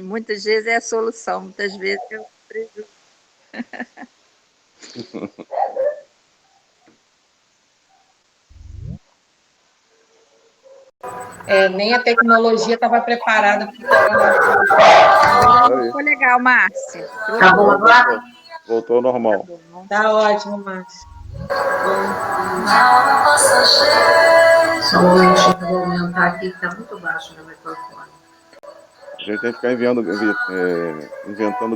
Muitas vezes é a solução, muitas vezes é o prejuízo. Nem a tecnologia estava preparada para o coronavírus. Agora ficou legal, Márcia. Tá bom agora? Voltou ao normal. Tá ótimo, Márcia. Só um momentinho que eu vou aumentar aqui, que está muito baixo meu microfone. A gente tem que ficar inventando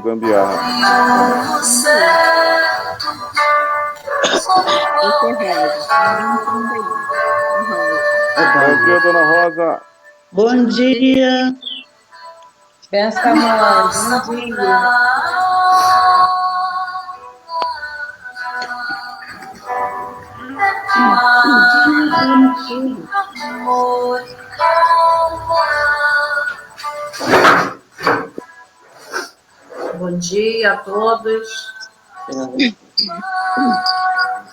gambiarra. Bom dia, dona Rosa. Bom dia. Benção, mãe. Bom dia. Bom dia a todos.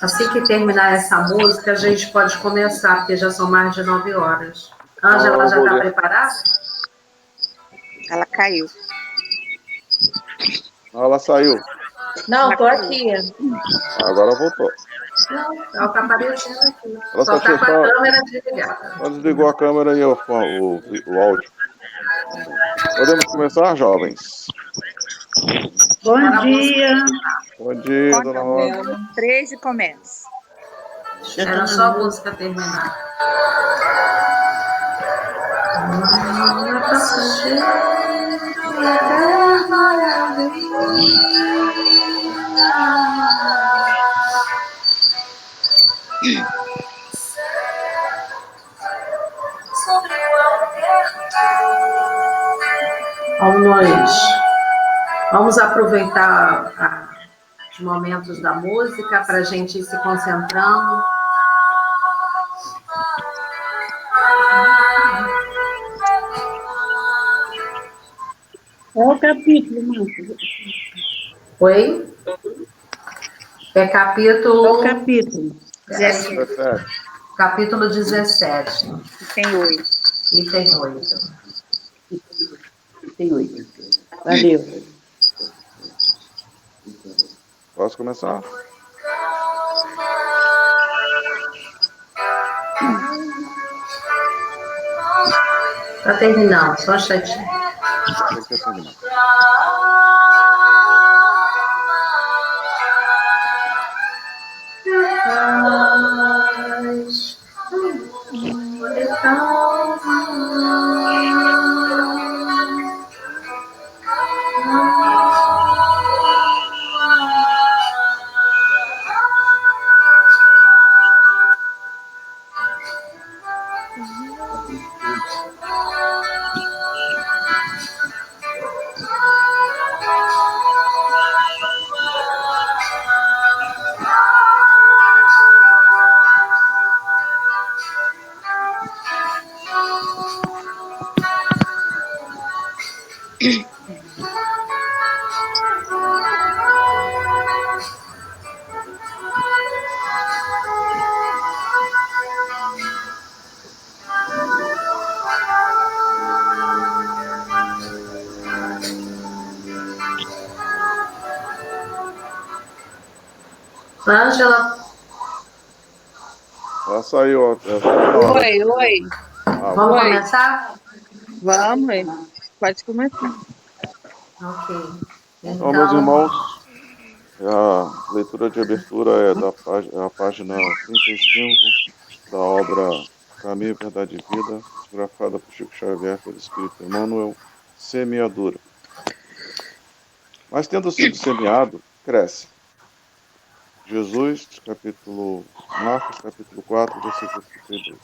Assim que terminar essa música, a gente pode começar, porque já são mais de 9 horas. Ângela, já está preparada? Ela caiu. Ela saiu. Não, estou aqui. Agora voltou. Não, ela está aparecendo aqui. Ela só está com a câmera desligada. Ela desligou a câmera e o áudio. Podemos começar, jovens? Bom dia. Bom dia, dona Rosa. 3 e começa. Era só a música terminar. Vamos aproveitar os momentos da música para a gente ir se concentrando. Qual o capítulo, Márcia? Oi? É capítulo... Qual o capítulo? 17. Capítulo 17. Tem 8. E tem 8. Tem 8. Valeu. Posso começar? Está terminando, só um chatinho. Tem que terminar. Ângela. Ela saiu. Oi. Vamos começar? Vamos, pode começar. Ok. Então, meus irmãos, a leitura de abertura é a página 35 da obra Caminho, Verdade e Vida, grafada por Chico Xavier pelo Espírito Emmanuel, Semeadura. Mas tendo sido semeado, cresce. Jesus, Marcos, capítulo 4, versículo 32.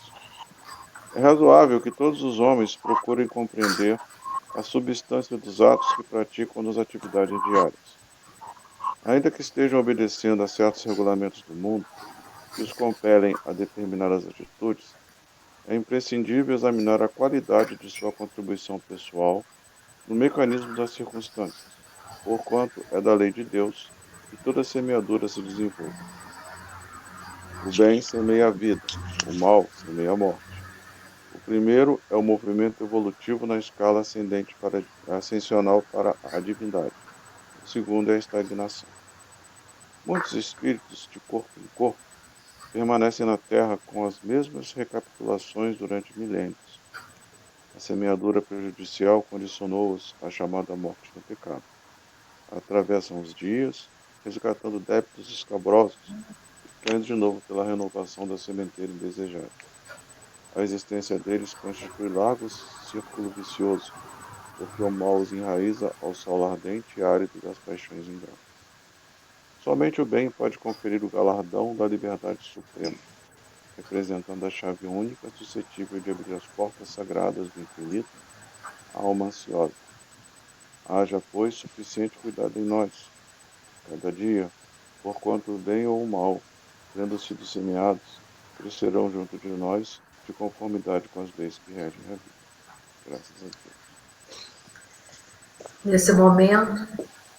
É razoável que todos os homens procurem compreender a substância dos atos que praticam nas atividades diárias. Ainda que estejam obedecendo a certos regulamentos do mundo que os compelem a determinadas atitudes, é imprescindível examinar a qualidade de sua contribuição pessoal no mecanismo das circunstâncias, porquanto é da lei de Deus que toda semeadura se desenvolve. O bem semeia a vida, o mal semeia a morte. O primeiro é o movimento evolutivo na escala ascensional para a divindade. O segundo é a estagnação. Muitos espíritos, de corpo em corpo, permanecem na Terra com as mesmas recapitulações durante milênios. A semeadura prejudicial condicionou-os à chamada morte no pecado. Atravessam os dias, resgatando débitos escabrosos e caindo de novo pela renovação da sementeira indesejada. A existência deles constitui largo círculo vicioso, porque o mal os enraiza ao sol ardente e árido das paixões ingratas. Somente o bem pode conferir o galardão da liberdade suprema, representando a chave única suscetível de abrir as portas sagradas do infinito à alma ansiosa. Haja, pois, suficiente cuidado em nós, cada dia, porquanto o bem ou o mal, tendo sido semeados, crescerão junto de nós, de conformidade com as leis que regem a vida. Graças a Deus. Nesse momento,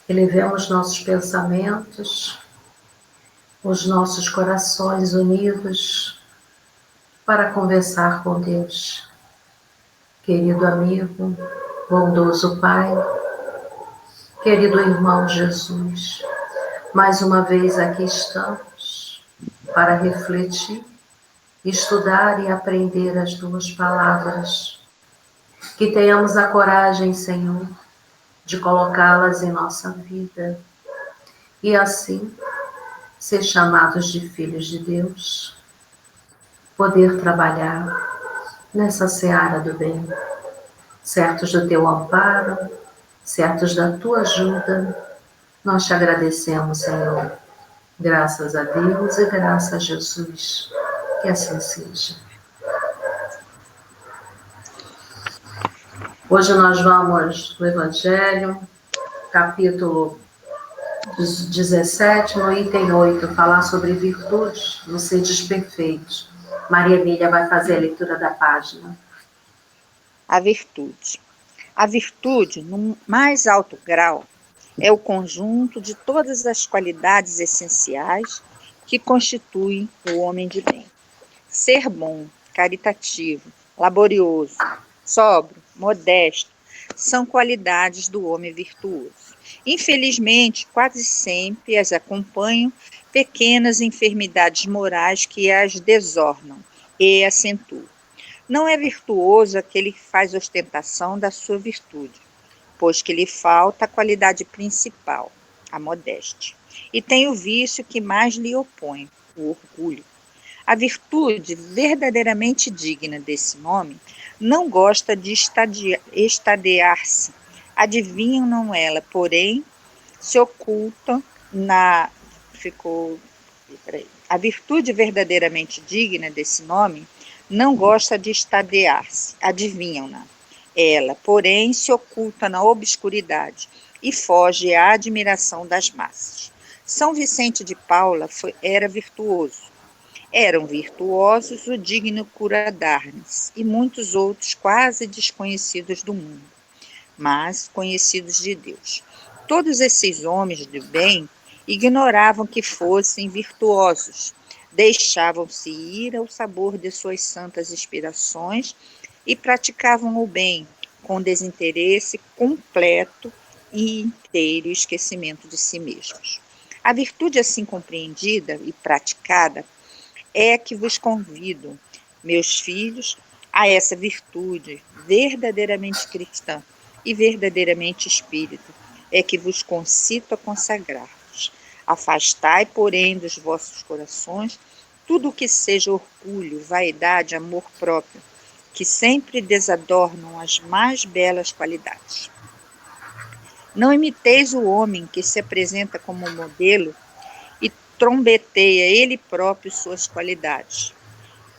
elevemos nossos pensamentos, os nossos corações unidos para conversar com Deus. Querido amigo, bondoso Pai, querido irmão Jesus, mais uma vez aqui estamos para refletir, estudar e aprender as tuas palavras. Que tenhamos a coragem, Senhor, de colocá-las em nossa vida e assim ser chamados de filhos de Deus, poder trabalhar nessa seara do bem, certos do teu amparo, certos da tua ajuda. Nós te agradecemos, Senhor. Graças a Deus e graças a Jesus. Que assim seja. Hoje nós vamos no Evangelho, capítulo 17, no item 8, falar sobre virtudes, não sedes perfeitos. Maria Emília vai fazer a leitura da página. A virtude. A virtude, no mais alto grau, é o conjunto de todas as qualidades essenciais que constituem o homem de bem. Ser bom, caritativo, laborioso, sóbrio, modesto, são qualidades do homem virtuoso. Infelizmente, quase sempre as acompanham pequenas enfermidades morais que as desornam e acentuam. Não é virtuoso aquele que faz ostentação da sua virtude, pois que lhe falta a qualidade principal, a modéstia. E tem o vício que mais lhe opõe, o orgulho. A virtude verdadeiramente digna desse nome não gosta de estadear-se. Adivinham ela, porém, se oculta na... A virtude verdadeiramente digna desse nome não gosta de estadear-se. Adivinham-na. Ela, porém, se oculta na obscuridade e foge à admiração das massas. São Vicente de Paula era virtuoso. Eram virtuosos o digno cura d'Arnes e muitos outros quase desconhecidos do mundo, mas conhecidos de Deus. Todos esses homens de bem ignoravam que fossem virtuosos, deixavam-se ir ao sabor de suas santas inspirações e praticavam o bem com desinteresse completo e inteiro esquecimento de si mesmos. A virtude assim compreendida e praticada é que vos convido, meus filhos, a essa virtude verdadeiramente cristã e verdadeiramente espírita, é que vos concito a consagrar-vos. Afastai, porém, dos vossos corações tudo o que seja orgulho, vaidade, amor próprio, que sempre desadornam as mais belas qualidades. Não imiteis o homem que se apresenta como modelo e trombeteia ele próprio suas qualidades,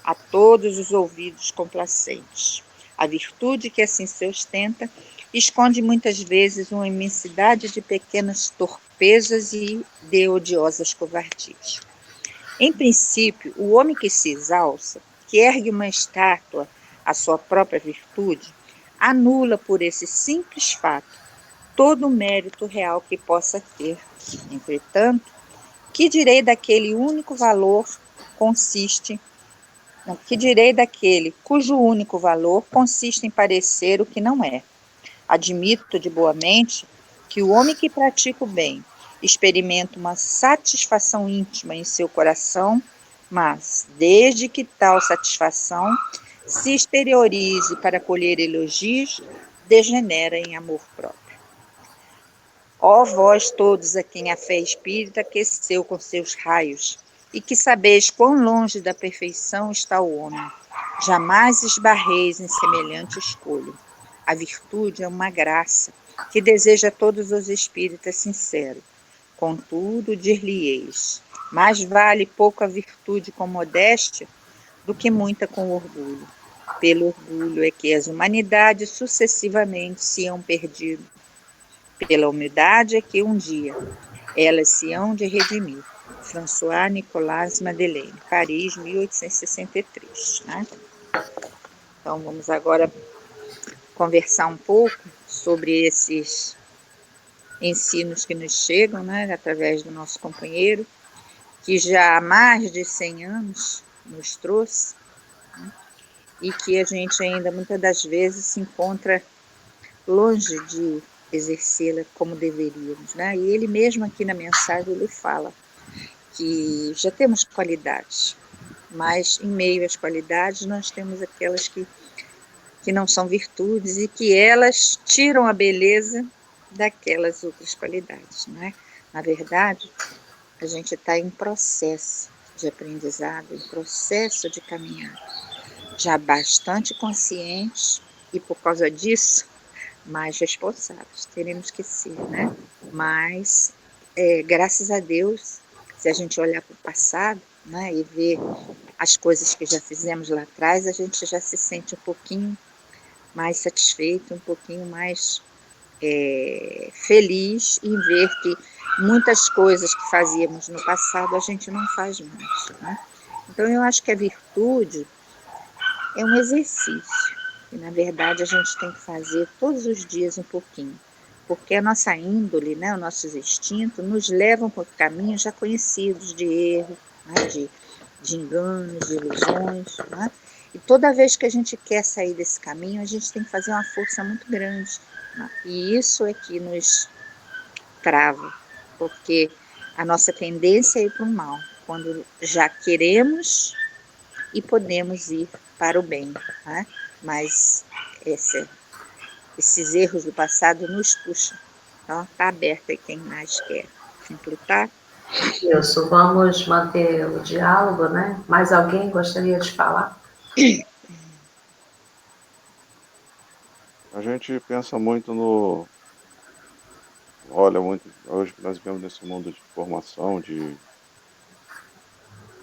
a todos os ouvidos complacentes. A virtude que assim se ostenta esconde muitas vezes uma imensidade de pequenas torpezas e de odiosas covardias. Em princípio, o homem que se exalça, que ergue uma estátua à sua própria virtude, anula por esse simples fato todo o mérito real que possa ter. Entretanto, que direi daquele único valor consiste Que direi daquele cujo único valor consiste em parecer o que não é? Admito de boa mente que o homem que pratica o bem experimenta uma satisfação íntima em seu coração, mas, desde que tal satisfação se exteriorize para colher elogios, degenera em amor próprio. Ó vós todos a quem a fé espírita aqueceu com seus raios, e que sabeis quão longe da perfeição está o homem, jamais esbarreis em semelhante escolha. A virtude é uma graça, que deseja a todos os espíritas sinceros. Contudo, dir-lhe-eis, mais vale pouca virtude com modéstia do que muita com orgulho. Pelo orgulho é que as humanidades sucessivamente se hão perdido. Pela humildade é que um dia elas se hão de redimir. François Nicolas Madeleine, Paris, 1863. Né? Então, vamos agora conversar um pouco sobre esses ensinos que nos chegam, né, através do nosso companheiro, que já há mais de 100 anos nos trouxe, né, e que a gente ainda muitas das vezes se encontra longe de exercê-la como deveríamos, né? E ele mesmo aqui na mensagem ele fala que já temos qualidades, mas em meio às qualidades nós temos aquelas que não são virtudes e que elas tiram a beleza daquelas outras qualidades, né? Na verdade, a gente está em processo de aprendizado, em processo de caminhada, já bastante conscientes e por causa disso mais responsáveis, teremos que ser, né? Mas, graças a Deus, se a gente olhar para o passado, né, e ver as coisas que já fizemos lá atrás, a gente já se sente um pouquinho mais satisfeito, um pouquinho mais feliz em ver que muitas coisas que fazíamos no passado a gente não faz mais, né? Então, eu acho que a virtude é um exercício. E, na verdade, a gente tem que fazer todos os dias um pouquinho. Porque a nossa índole, né, os nossos instintos, nos levam por caminhos já conhecidos de erro, né, de enganos, de ilusões. Né? E toda vez que a gente quer sair desse caminho, a gente tem que fazer uma força muito grande. Né? E isso é que nos trava. Porque a nossa tendência é ir para o mal. Quando já queremos e podemos ir para o bem, né? Mas esses erros do passado nos puxam. Então, está aberto aí quem mais quer completar. Isso, vamos manter o diálogo, né? Mais alguém gostaria de falar? A gente pensa muito no... Olha, muito hoje que nós vivemos nesse mundo de informação, de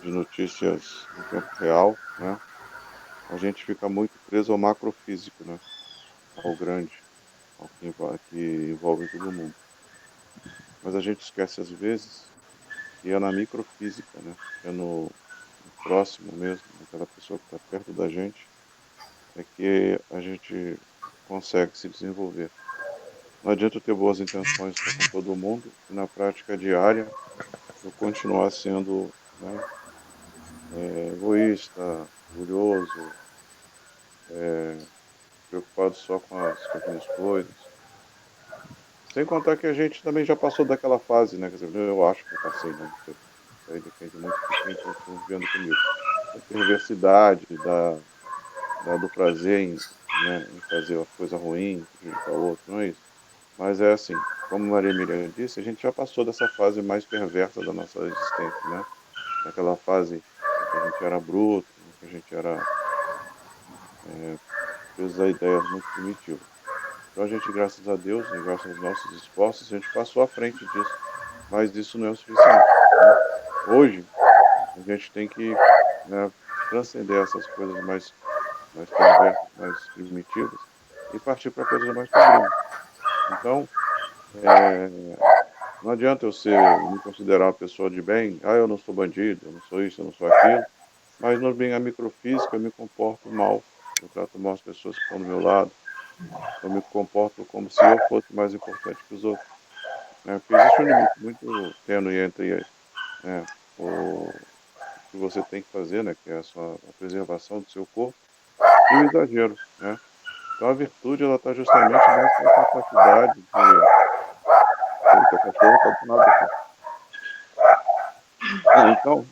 notícias em tempo real, né? A gente fica muito preso ao macrofísico, né? Ao grande, ao que envolve todo mundo. Mas a gente esquece às vezes que é na microfísica, né? É no próximo mesmo, naquela pessoa que está perto da gente, é que a gente consegue se desenvolver. Não adianta eu ter boas intenções com todo mundo e na prática diária eu continuar sendo, né, egoísta, orgulhoso, preocupado só com as minhas coisas. Sem contar que a gente também já passou daquela fase, né? Quer dizer, eu acho que eu passei, né? Isso aí depende muito de quem está vivendo comigo. Da perversidade, do prazer em fazer a coisa ruim, prejudicar o outro, não é isso. Mas é assim, como Maria Miriam disse, a gente já passou dessa fase mais perversa da nossa existência, né? Daquela fase em que a gente era bruto, em que a gente era preso a ideias muito primitivas. Então a gente, graças a Deus, e graças aos nossos esforços, a gente passou à frente disso. Mas isso não é o suficiente. Né? Hoje, a gente tem que, né, transcender essas coisas mais perversas, mais primitivas, e partir para coisas mais sublimes. Então, não adianta eu me considerar uma pessoa de bem, eu não sou bandido, eu não sou isso, eu não sou aquilo, mas no bem a microfísica eu me comporto mal, eu trato mal as pessoas que estão do meu lado, eu me comporto como se eu fosse mais importante que os outros. Né? Porque existe um limite muito tênue entre o que você tem que fazer, né, que é a preservação do seu corpo, e o exagero, né? Então a virtude, ela está justamente nessa capacidade de... Eita, cachorro tá do nada aqui. Então,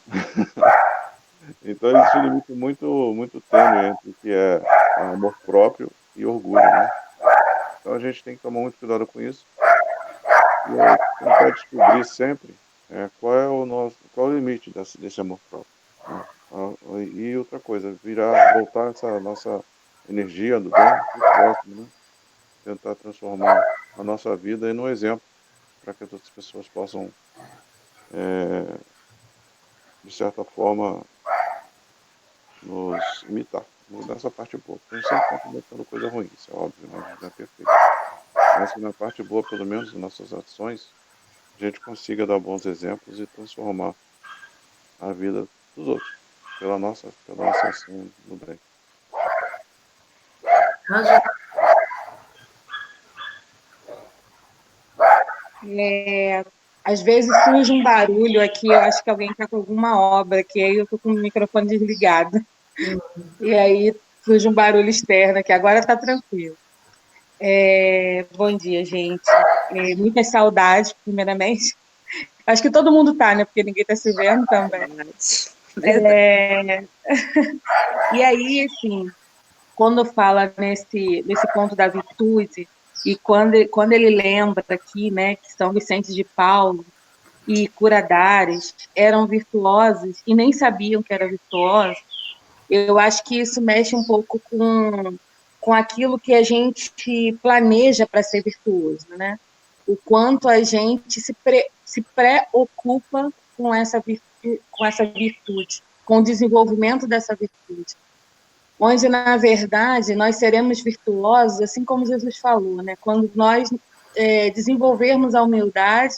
então existe um limite muito tênue entre o que é amor próprio e orgulho, né? Então a gente tem que tomar muito cuidado com isso e tentar descobrir sempre qual é o limite desse amor próprio, né? E outra coisa, voltar essa nossa energia do bem pro próximo, né? Tentar transformar a nossa vida em um exemplo para que as outras pessoas possam, de certa forma, nos imitar. Nessa parte boa. A gente sempre está comentando coisa ruim, isso é óbvio, né? A gente não é perfeito. Mas que na parte boa, pelo menos nas nossas ações, a gente consiga dar bons exemplos e transformar a vida dos outros pela nossa ação no bem. Ângela, Às vezes surge um barulho aqui, eu acho que alguém está com alguma obra aqui, aí eu estou com o microfone desligado. E aí surge um barulho externo aqui, agora está tranquilo. Bom dia, gente. Muitas saudades, primeiramente. Acho que todo mundo está, né? Porque ninguém está se vendo também. E aí, assim, quando fala nesse ponto da virtude, e quando ele lembra aqui, né, que São Vicente de Paulo e Curadares eram virtuosos e nem sabiam que eram virtuosos, eu acho que isso mexe um pouco com aquilo que a gente planeja para ser virtuoso, né? O quanto a gente se preocupa com essa virtude, com o desenvolvimento dessa virtude. Onde, na verdade, nós seremos virtuosos, assim como Jesus falou, né? Quando nós desenvolvermos a humildade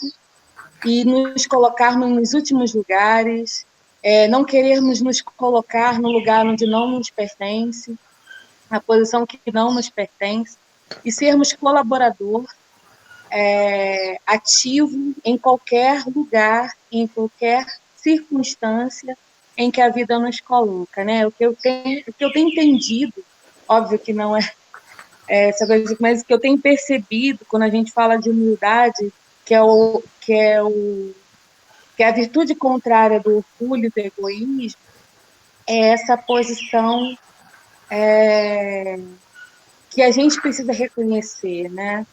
e nos colocarmos nos últimos lugares, não querermos nos colocar no lugar onde não nos pertence, na posição que não nos pertence, e sermos colaborador, ativo em qualquer lugar, em qualquer circunstância em que a vida nos coloca, né? O que eu tenho entendido, óbvio que não é essa coisa, mas o que eu tenho percebido quando a gente fala de humildade, que é a virtude contrária do orgulho e do egoísmo, é essa posição que a gente precisa reconhecer, né?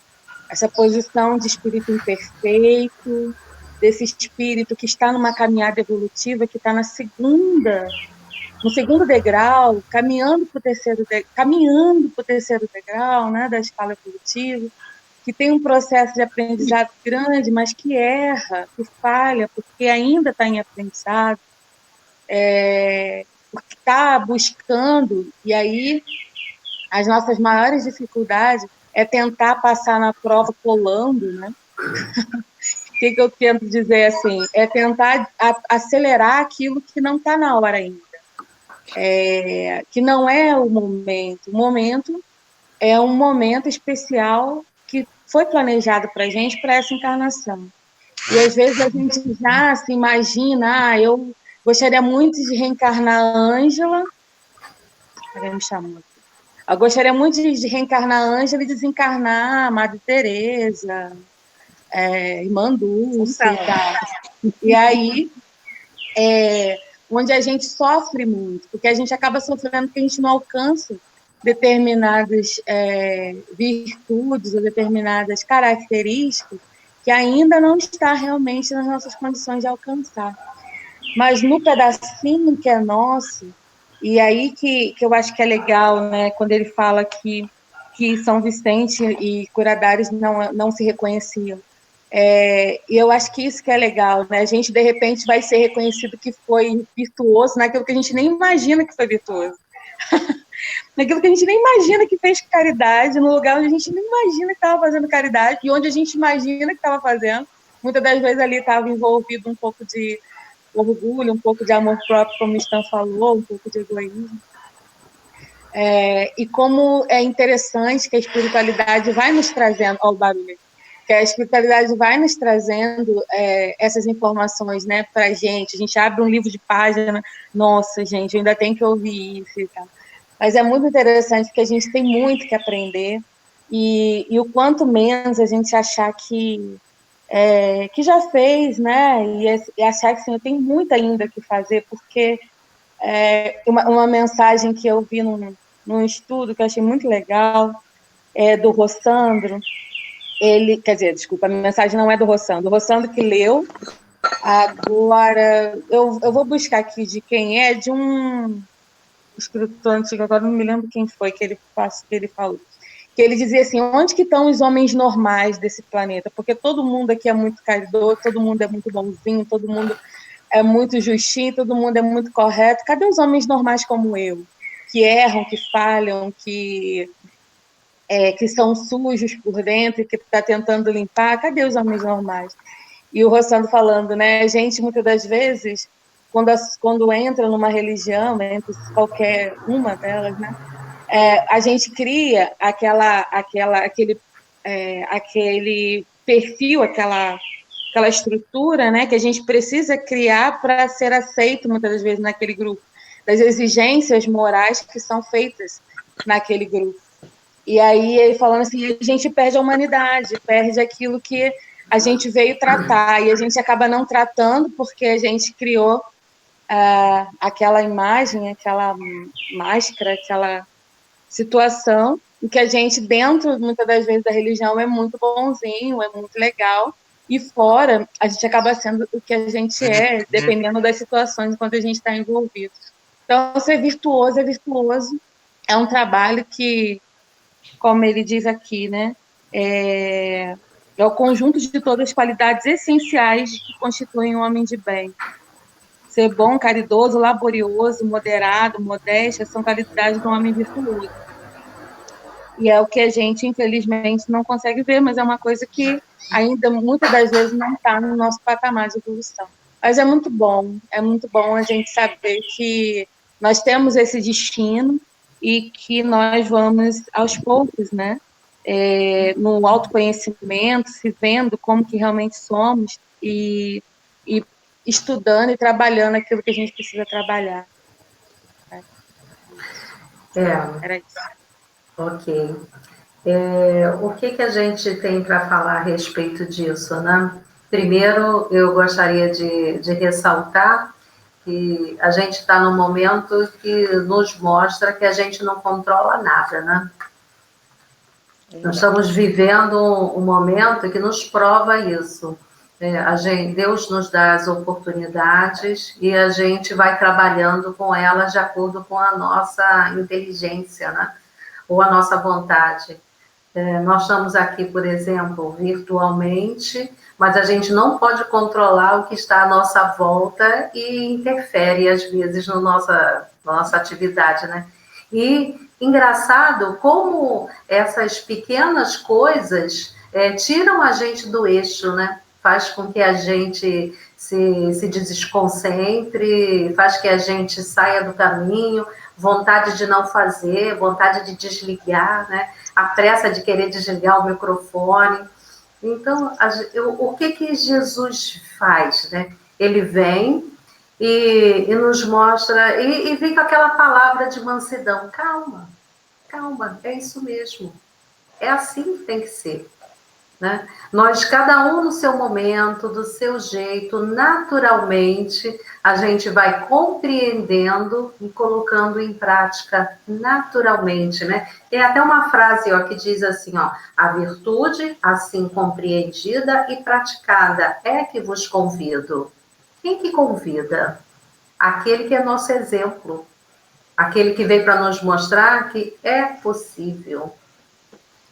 Essa posição de espírito imperfeito, desse espírito que está numa caminhada evolutiva, que está no segundo degrau, caminhando para o terceiro degrau, né, da escala evolutiva, que tem um processo de aprendizado grande, mas que erra, que falha, porque ainda está em aprendizado, porque está buscando, e aí as nossas maiores dificuldades é tentar passar na prova colando, né? O que eu tento dizer assim? É tentar acelerar aquilo que não está na hora ainda. Que não é o momento. O momento é um momento especial que foi planejado para a gente, para essa encarnação. E às vezes a gente já se imagina, eu gostaria muito de reencarnar a Ângela. Alguém me chamou aqui. Eu gostaria muito de reencarnar a Ângela e desencarnar a Madre Teresa, Irmã Dulce e tal. E aí, onde a gente sofre muito, porque a gente acaba sofrendo porque a gente não alcança determinadas virtudes ou determinadas características que ainda não está realmente nas nossas condições de alcançar. Mas no pedacinho que é nosso, e aí que eu acho que é legal, né, quando ele fala que São Vicente e Curadares não se reconheciam. E eu acho que isso que é legal, né? A gente, de repente, vai ser reconhecido que foi virtuoso naquilo que a gente nem imagina que foi virtuoso. Naquilo que a gente nem imagina que fez caridade, no lugar onde a gente nem imagina que estava fazendo caridade, e onde a gente imagina que estava fazendo. Muitas das vezes ali estava envolvido um pouco de orgulho, um pouco de amor próprio, como o Stan falou, um pouco de egoísmo. E como é interessante que a espiritualidade vai nos trazendo ao barulho. que a espiritualidade vai nos trazendo essas informações, né, para a gente abre um livro de página, nossa, gente, eu ainda tenho que ouvir isso e tal. Mas é muito interessante, porque a gente tem muito que aprender, e o quanto menos a gente achar que já fez, né, e achar que assim, eu tenho muito ainda que fazer, porque uma mensagem que eu vi num estudo que eu achei muito legal, do Rossandro, quer dizer, desculpa, a mensagem não é do Rossandro que leu. Agora, eu vou buscar aqui de quem é, de um escritor antigo, agora não me lembro quem foi que ele falou. Que ele dizia assim, onde que estão os homens normais desse planeta? Porque todo mundo aqui é muito caridoso, todo mundo é muito bonzinho, todo mundo é muito justinho, todo mundo é muito correto. Cadê os homens normais como eu? Que erram, que falham, que são sujos por dentro e que está tentando limpar? Cadê os homens normais? E o Rossandro falando, né? A gente, muitas das vezes, quando entra numa religião, entre qualquer uma delas, né? A gente cria aquele perfil, aquela estrutura, né? Que a gente precisa criar para ser aceito, muitas das vezes, naquele grupo. Das exigências morais que são feitas naquele grupo. E aí, ele falando assim, a gente perde a humanidade, perde aquilo que a gente veio tratar, e a gente acaba não tratando porque a gente criou aquela imagem, aquela máscara, aquela situação em que a gente, dentro, muitas das vezes, da religião é muito bonzinho, é muito legal, e fora a gente acaba sendo o que a gente é, dependendo das situações enquanto a gente está envolvido. Então, ser virtuoso é virtuoso, é um trabalho que, como ele diz aqui, né, é o conjunto de todas as qualidades essenciais que constituem um homem de bem. Ser bom, caridoso, laborioso, moderado, modéstia, são qualidades de um homem virtuoso. E é o que a gente, infelizmente, não consegue ver, mas é uma coisa que ainda, muitas das vezes, não está no nosso patamar de evolução. Mas é muito bom a gente saber que nós temos esse destino e que nós vamos, aos poucos, né, no autoconhecimento, se vendo como que realmente somos e estudando e trabalhando aquilo que a gente precisa trabalhar. Era isso. Ok. O que a gente tem para falar a respeito disso, né? Primeiro, eu gostaria de ressaltar que a gente está num momento que nos mostra que a gente não controla nada, né? Nós estamos vivendo um momento que nos prova isso. Deus nos dá as oportunidades e a gente vai trabalhando com elas de acordo com a nossa inteligência, né? Ou a nossa vontade. Nós estamos aqui, por exemplo, virtualmente, mas a gente não pode controlar o que está à nossa volta e interfere, às vezes, na nossa atividade, né? E engraçado como essas pequenas coisas tiram a gente do eixo, né? Faz com que a gente se desconcentre, faz que a gente saia do caminho, vontade de não fazer, vontade de desligar, né? A pressa de querer desligar o microfone. Então, o que Jesus faz, né? Ele vem e nos mostra, e vem com aquela palavra de mansidão. Calma, calma, é isso mesmo. É assim que tem que ser. Né? Nós, cada um no seu momento, do seu jeito, naturalmente, a gente vai compreendendo e colocando em prática naturalmente, né? Tem até uma frase que diz assim, a virtude, assim compreendida e praticada, é que vos convido. Quem que convida? Aquele que é nosso exemplo, aquele que veio para nos mostrar que é possível.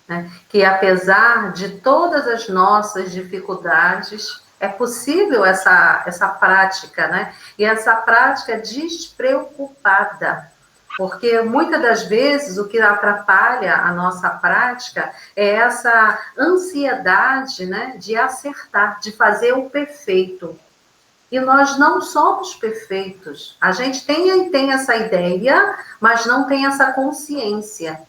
Né? Que apesar de todas as nossas dificuldades, é possível essa prática, né? E essa prática despreocupada, porque muitas das vezes o que atrapalha a nossa prática é essa ansiedade, né, de acertar, de fazer o perfeito. E nós não somos perfeitos. A gente tem essa ideia, mas não tem essa consciência.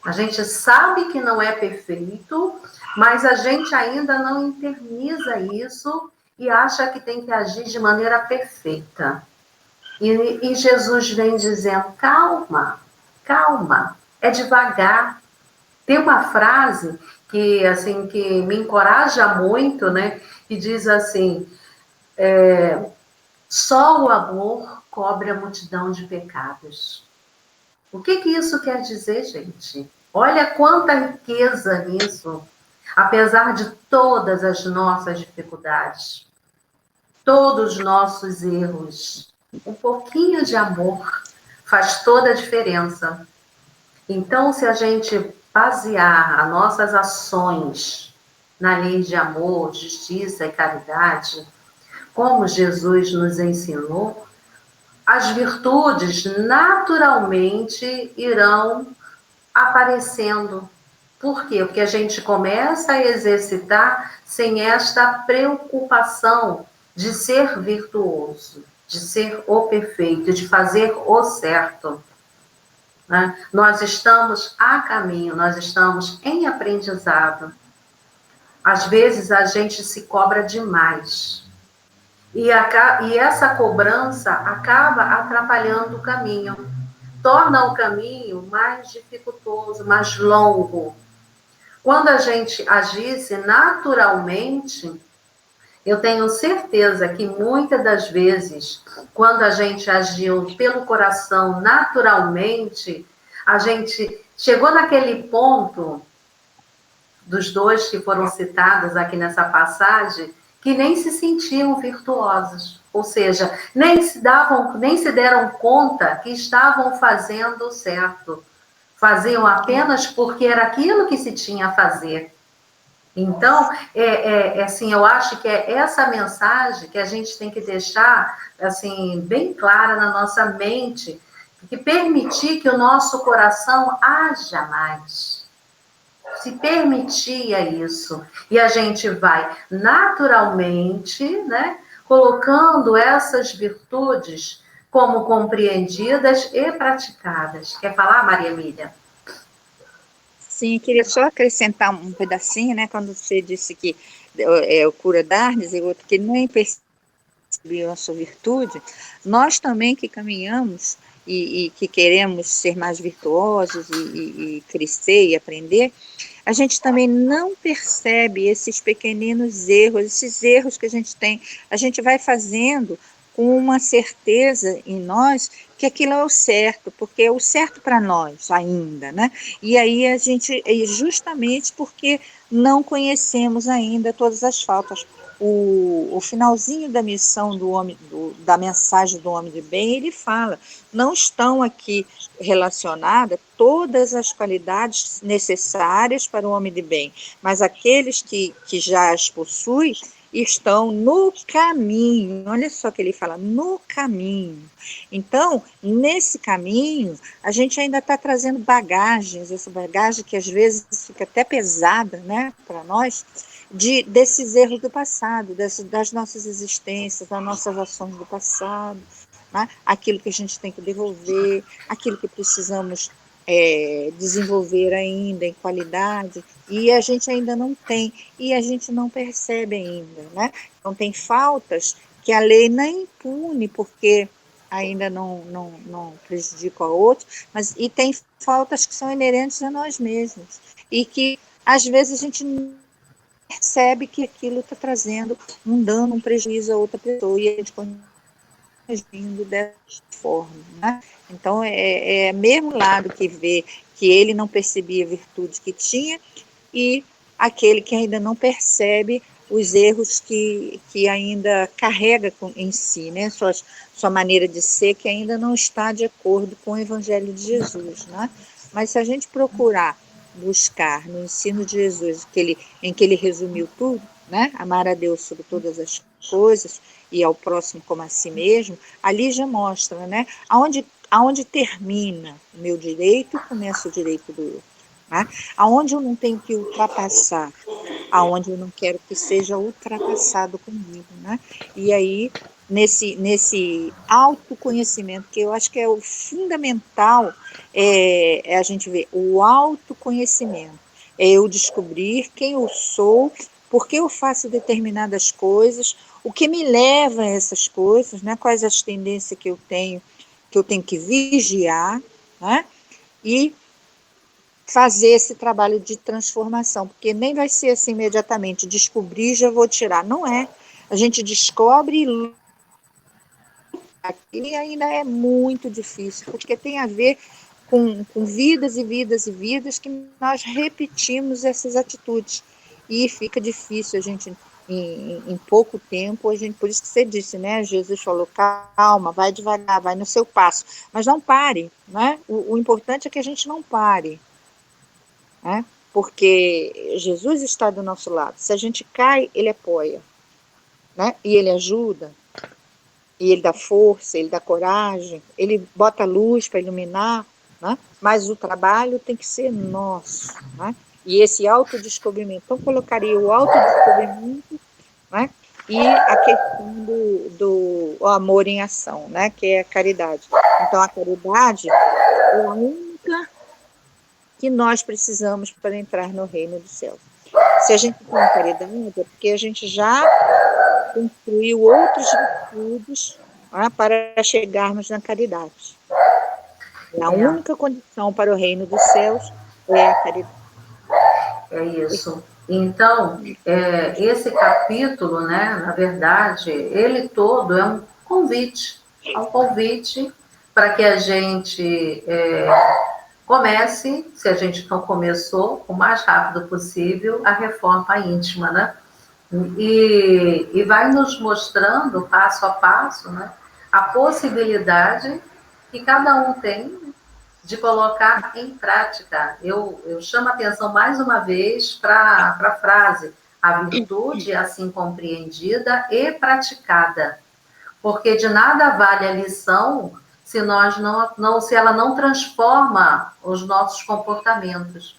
A gente sabe que não é perfeito, mas a gente ainda não interniza isso e acha que tem que agir de maneira perfeita. E Jesus vem dizendo, calma, calma, é devagar. Tem uma frase que, assim, que me encoraja muito, né? Que diz assim, só o amor cobre a multidão de pecados. O que isso quer dizer, gente? Olha quanta riqueza nisso. Apesar de todas as nossas dificuldades, todos os nossos erros, um pouquinho de amor faz toda a diferença. Então, se a gente basear as nossas ações na lei de amor, justiça e caridade, como Jesus nos ensinou, as virtudes naturalmente irão aparecendo. Por quê? Porque a gente começa a exercitar sem esta preocupação de ser virtuoso, de ser o perfeito, de fazer o certo. Né? Nós estamos a caminho, nós estamos em aprendizado. Às vezes a gente se cobra demais. E essa cobrança acaba atrapalhando o caminho. Torna o caminho mais dificultoso, mais longo. Quando a gente agisse naturalmente, eu tenho certeza que muitas das vezes, quando a gente agiu pelo coração naturalmente, a gente chegou naquele ponto dos dois que foram citados aqui nessa passagem, que nem se sentiam virtuosos, ou seja, nem se deram conta que estavam fazendo certo. Faziam apenas porque era aquilo que se tinha a fazer. Então, assim, eu acho que é essa mensagem que a gente tem que deixar assim, bem clara na nossa mente, que permitir que o nosso coração haja mais. Se permitia isso. E a gente vai naturalmente, né, colocando essas virtudes como compreendidas e praticadas. Quer falar, Maria Emília? Sim, queria só acrescentar um pedacinho, né? Quando você disse que o cura Darnes e outro que nem percebeu a sua virtude, nós também que caminhamos e que queremos ser mais virtuosos e crescer e aprender, a gente também não percebe esses pequeninos erros, esses erros que a gente tem. A gente vai fazendo com uma certeza em nós que aquilo é o certo, porque é o certo para nós ainda, né? E aí a gente, justamente porque não conhecemos ainda todas as faltas. O finalzinho da missão do homem, da mensagem do homem de bem, ele fala, não estão aqui relacionadas todas as qualidades necessárias para o homem de bem, mas aqueles que já as possuem estão no caminho. Olha só que ele fala, no caminho. Então, nesse caminho, a gente ainda está trazendo bagagens, essa bagagem que às vezes fica até pesada, né, para nós, desses erros do passado, das nossas existências, das nossas ações do passado, né? Aquilo que a gente tem que devolver, aquilo que precisamos desenvolver ainda em qualidade, e a gente ainda não tem, e a gente não percebe ainda, né? Então tem faltas que a lei nem pune, porque ainda não prejudica a outro, mas e tem faltas que são inerentes a nós mesmos, e que às vezes a gente percebe que aquilo está trazendo um dano, um prejuízo a outra pessoa, e a gente continua agindo dessa forma, né? Então, é mesmo lado que vê que ele não percebia a virtude que tinha, e aquele que ainda não percebe os erros que ainda carrega em si, né? Sua maneira de ser, que ainda não está de acordo com o Evangelho de Jesus, né? Mas se a gente procurar buscar no ensino de Jesus, em que ele resumiu tudo, né? Amar a Deus sobre todas as coisas e ao próximo como a si mesmo, ali já mostra, né? Aonde termina o meu direito, começa o direito do outro. Né? Aonde eu não tenho que ultrapassar, aonde eu não quero que seja ultrapassado comigo, né? E aí, nesse autoconhecimento, que eu acho que é o fundamental, a gente ver o autoconhecimento. É eu descobrir quem eu sou, por que eu faço determinadas coisas, o que me leva a essas coisas, né? Quais as tendências que eu tenho que vigiar, né? E fazer esse trabalho de transformação, porque nem vai ser assim imediatamente, descobrir já vou tirar, não é. A gente descobre e ainda é muito difícil, porque tem a ver com vidas e vidas e vidas que nós repetimos essas atitudes, e fica difícil a gente, em pouco tempo, a gente, por isso que você disse, né, Jesus falou, calma, vai devagar, vai no seu passo, mas não pare, né, o importante é que a gente não pare, né? Porque Jesus está do nosso lado. Se a gente cai, ele apoia, né? E ele ajuda, e ele dá força, ele dá coragem, ele bota luz para iluminar, né? Mas o trabalho tem que ser nosso, né? E esse autodescobrimento, então colocaria o autodescobrimento, né? E a questão do amor em ação, né? Que é a caridade. Então a caridade é a única que nós precisamos para entrar no reino do céu. Se a gente tem caridade, é porque a gente já construiu outros virtudes, né, para chegarmos na caridade. A única condição para o reino dos céus é a caridade. É isso. Então, esse capítulo, né, na verdade, ele todo é um convite para que a gente comece, se a gente não começou, o mais rápido possível, a reforma íntima, né? E vai nos mostrando, passo a passo, né, a possibilidade que cada um tem de colocar em prática. Eu chamo a atenção mais uma vez para a frase, a virtude assim compreendida e praticada, porque de nada vale a lição se se ela não transforma os nossos comportamentos.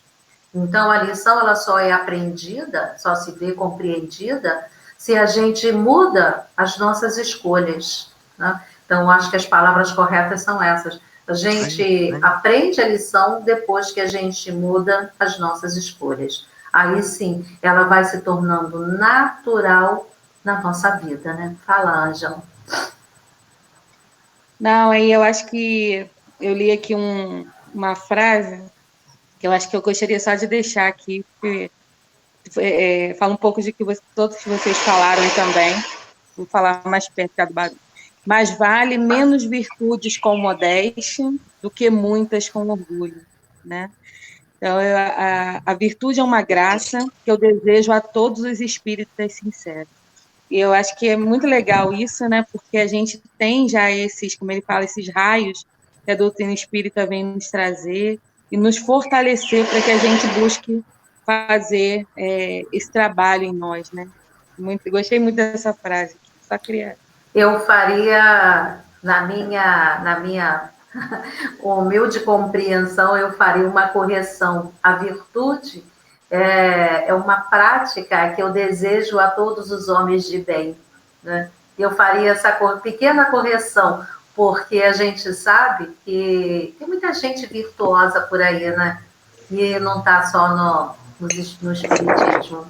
Então, a lição ela só é aprendida, só se vê compreendida, se a gente muda as nossas escolhas, né? Então, acho que as palavras corretas são essas. A gente aprende a lição depois que a gente muda as nossas escolhas. Aí sim, ela vai se tornando natural na nossa vida, né? Fala, Ângela. Não, aí eu acho que eu li aqui uma frase que eu acho que eu gostaria só de deixar aqui, porque fala um pouco de que todos que vocês falaram também. Vou falar mais perto do barulho. Mas vale menos virtudes com modéstia do que muitas com orgulho, né? Então, a virtude é uma graça que eu desejo a todos os espíritas sinceros. E eu acho que é muito legal isso, né? Porque a gente tem já esses, como ele fala, esses raios que a doutrina espírita vem nos trazer e nos fortalecer para que a gente busque fazer esse trabalho em nós, né? Gostei muito dessa frase. Só queria... Eu faria, na minha humilde compreensão, eu faria uma correção. A virtude é uma prática que eu desejo a todos os homens de bem, né? Eu faria essa pequena correção, porque a gente sabe que tem muita gente virtuosa por aí, né? E não está só no espiritismo.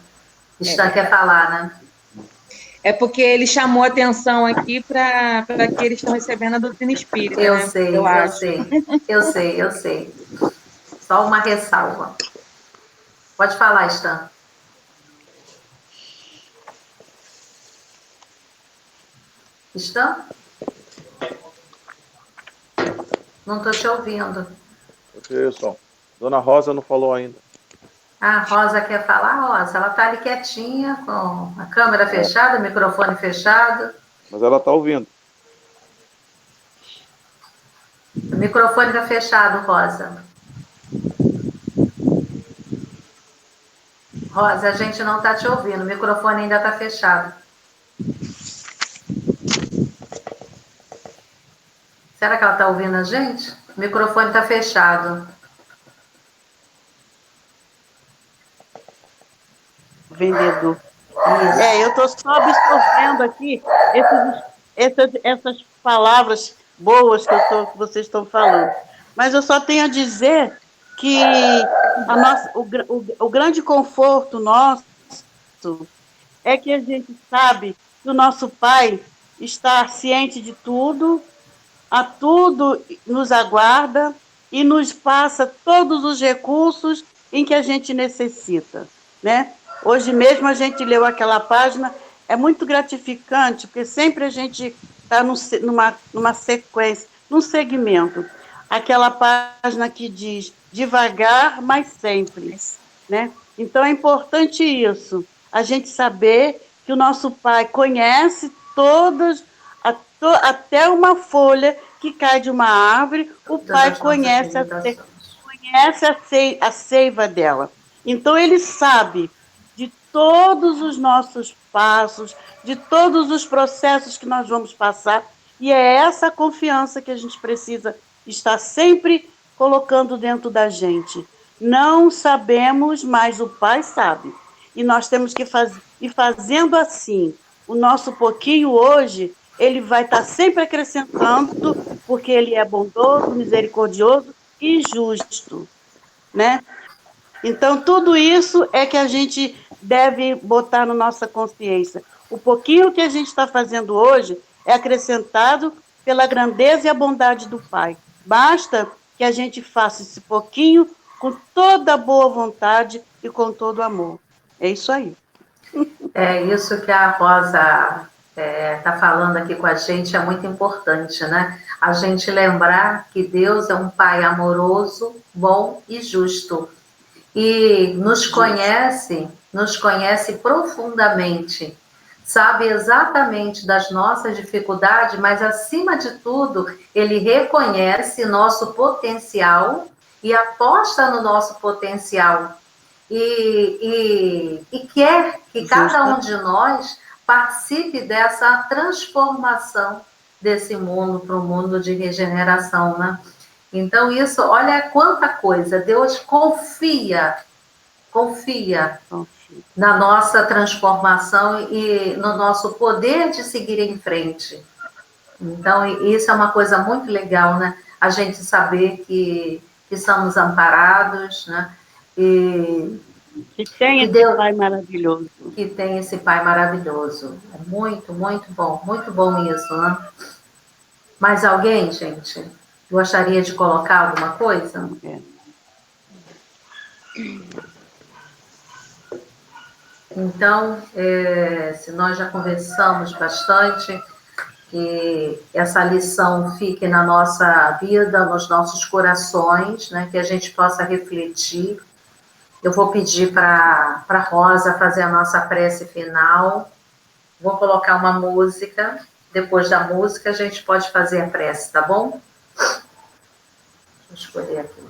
Stan quer falar, né? É porque ele chamou atenção aqui para que eles estão recebendo a doutrina espírita, eu né? Sei, eu sei. Só uma ressalva. Pode falar, Stan. Stan? Não estou te ouvindo. Isso. Dona Rosa não falou ainda. A Rosa quer falar, Rosa? Ela está ali quietinha, com a câmera fechada, o microfone fechado. Mas ela está ouvindo. O microfone está fechado, Rosa. Rosa, a gente não está te ouvindo, o microfone ainda está fechado. Será que ela está ouvindo a gente? O microfone está fechado. Vendedor. Eu estou só absorvendo aqui essas palavras boas que vocês estão falando. Mas eu só tenho a dizer que o grande conforto nosso é que a gente sabe que o nosso Pai está ciente de tudo, a tudo nos aguarda e nos passa todos os recursos em que a gente necessita, né? Hoje mesmo a gente leu aquela página, é muito gratificante, porque sempre a gente está numa sequência, num segmento. Aquela página que diz devagar, mas sempre, né? Então é importante isso, a gente saber que o nosso Pai conhece até uma folha que cai de uma árvore, o Pai conhece a seiva dela. Então, ele sabe de todos os nossos passos, de todos os processos que nós vamos passar, e é essa confiança que a gente precisa estar sempre colocando dentro da gente. Não sabemos, mas o Pai sabe. E nós temos que ir fazendo assim. O nosso pouquinho hoje, ele vai estar sempre acrescentando, porque ele é bondoso, misericordioso e justo, né? Então, tudo isso é que a gente deve botar na nossa consciência. O pouquinho que a gente está fazendo hoje é acrescentado pela grandeza e a bondade do Pai. Basta que a gente faça esse pouquinho com toda a boa vontade e com todo o amor. É isso aí. É isso que a Rosa está falando aqui com a gente, é muito importante, né? A gente lembrar que Deus é um Pai amoroso, bom e justo. E nos conhece profundamente, sabe exatamente das nossas dificuldades, mas acima de tudo, ele reconhece nosso potencial e aposta no nosso potencial. E quer que cada um de nós participe dessa transformação desse mundo para um mundo de regeneração, né? Então, isso, olha quanta coisa. Deus confia na nossa transformação e no nosso poder de seguir em frente. Então, isso é uma coisa muito legal, né? A gente saber que somos amparados, né? E que tem esse Pai maravilhoso. Que tem esse Pai maravilhoso. É muito, muito bom isso, né? Mais alguém, gente? Gostaria de colocar alguma coisa? Então, se nós já conversamos bastante, que essa lição fique na nossa vida, nos nossos corações, né, que a gente possa refletir. Eu vou pedir para a Rosa fazer a nossa prece final. Vou colocar uma música. Depois da música, a gente pode fazer a prece, tá bom? Deixa eu escolher aqui.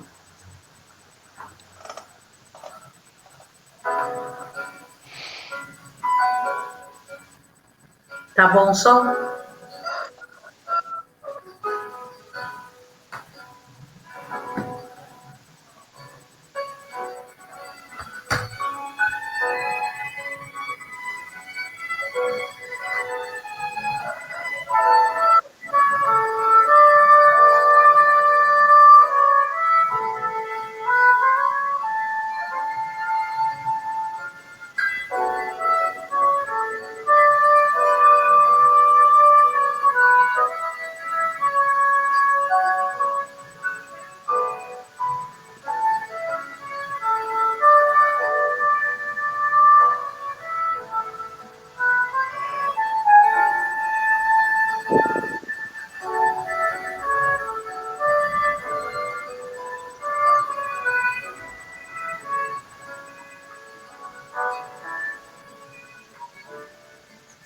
Tá bom o som?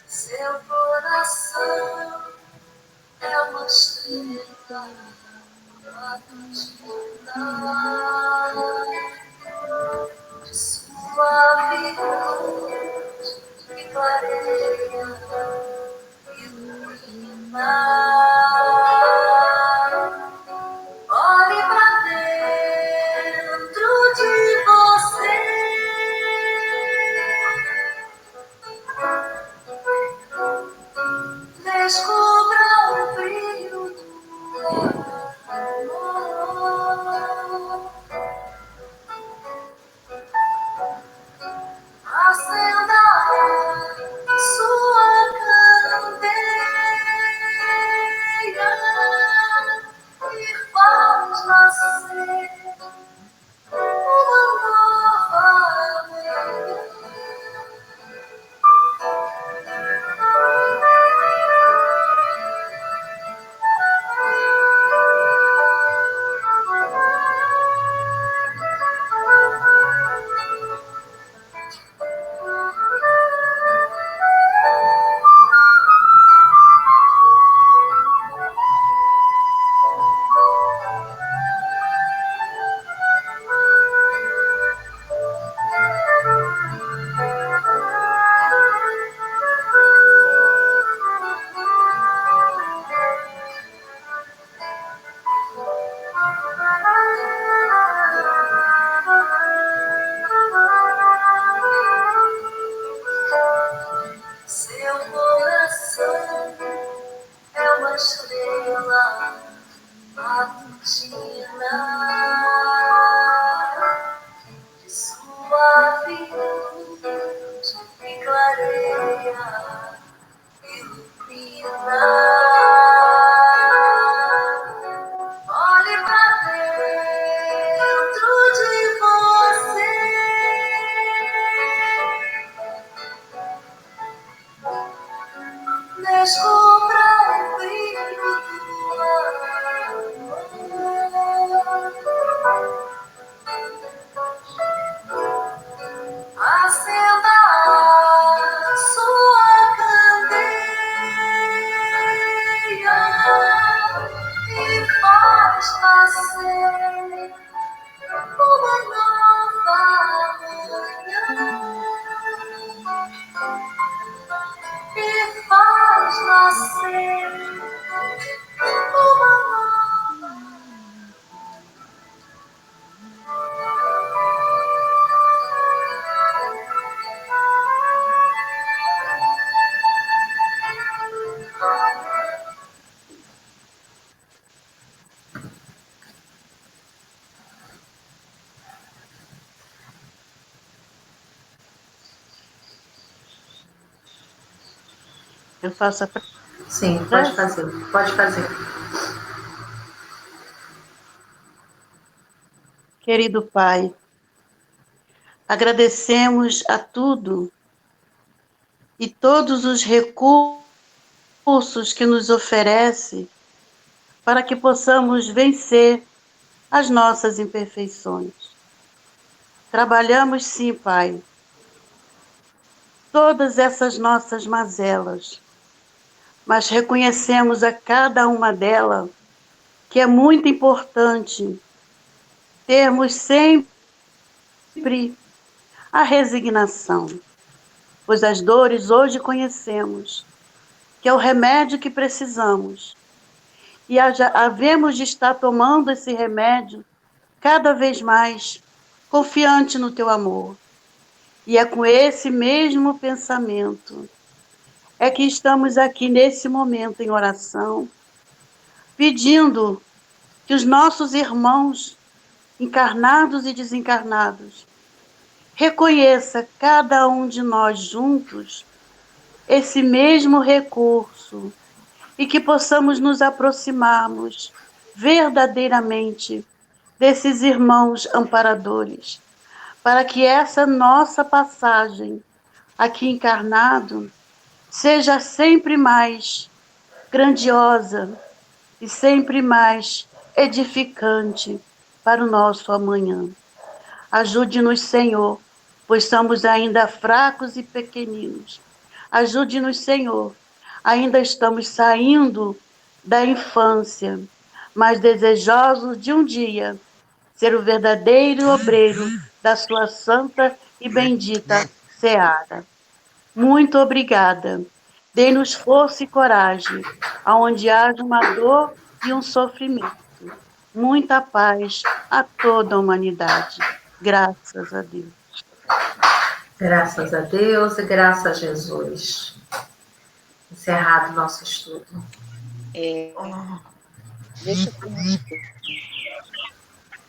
Seu coração é uma estrela de suave luz que clareia e ilumina. Olhe para dentro de você. Descubra o brilho do amor. clareia, ilumina. Olhe pra dentro de você. Descubra o brilho do amor. Acenda a sua candeia e faz nascer uma nova manhã. E faz nascer uma nova. Eu faço a Sim, pode fazer. Pode fazer. Querido Pai, agradecemos a tudo e todos os recursos que nos oferece para que possamos vencer as nossas imperfeições. Trabalhamos sim, Pai, todas essas nossas mazelas, mas reconhecemos a cada uma delas que é muito importante termos sempre a resignação, pois as dores hoje conhecemos, que é o remédio que precisamos, e havemos de estar tomando esse remédio cada vez mais, confiante no Teu amor. E é com esse mesmo pensamento é que estamos aqui nesse momento em oração, pedindo que os nossos irmãos, encarnados e desencarnados, reconheça cada um de nós juntos esse mesmo recurso e que possamos nos aproximarmos verdadeiramente desses irmãos amparadores, para que essa nossa passagem aqui encarnado seja sempre mais grandiosa e sempre mais edificante para o nosso amanhã. Ajude-nos, Senhor, pois somos ainda fracos e pequeninos. Ajude-nos, Senhor, ainda estamos saindo da infância, mas desejosos de um dia ser o verdadeiro obreiro da sua santa e bendita seara. Muito obrigada. Dê-nos força e coragem, aonde haja uma dor e um sofrimento. Muita paz a toda a humanidade. Graças a Deus. Graças a Deus e graças a Jesus. Encerrado o nosso estudo.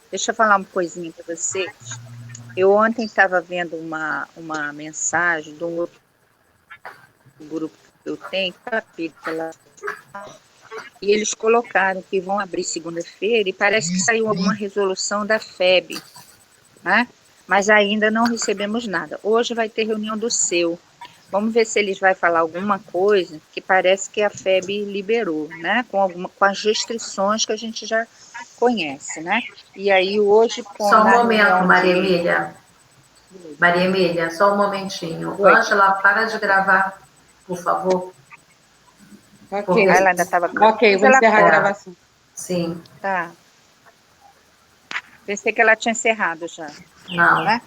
Deixa eu falar uma coisinha para vocês. Eu ontem estava vendo uma mensagem de um outro grupo que eu tenho, capítulo, e eles colocaram que vão abrir segunda-feira e parece que saiu alguma resolução da FEB, né? Mas ainda não recebemos nada. Hoje vai ter reunião do seu. Vamos ver se eles vão falar alguma coisa, que parece que a FEB liberou, né? Com as restrições que a gente já conhece, né? E aí hoje... Só um momento, Maria Emília. Maria Emília, só um momentinho. Oi. Ângela, para de gravar, por favor. Ok, Ela ainda estava... ok, vou encerrar a gravação. Sim. Tá. Pensei que ela tinha encerrado já. Não. Né?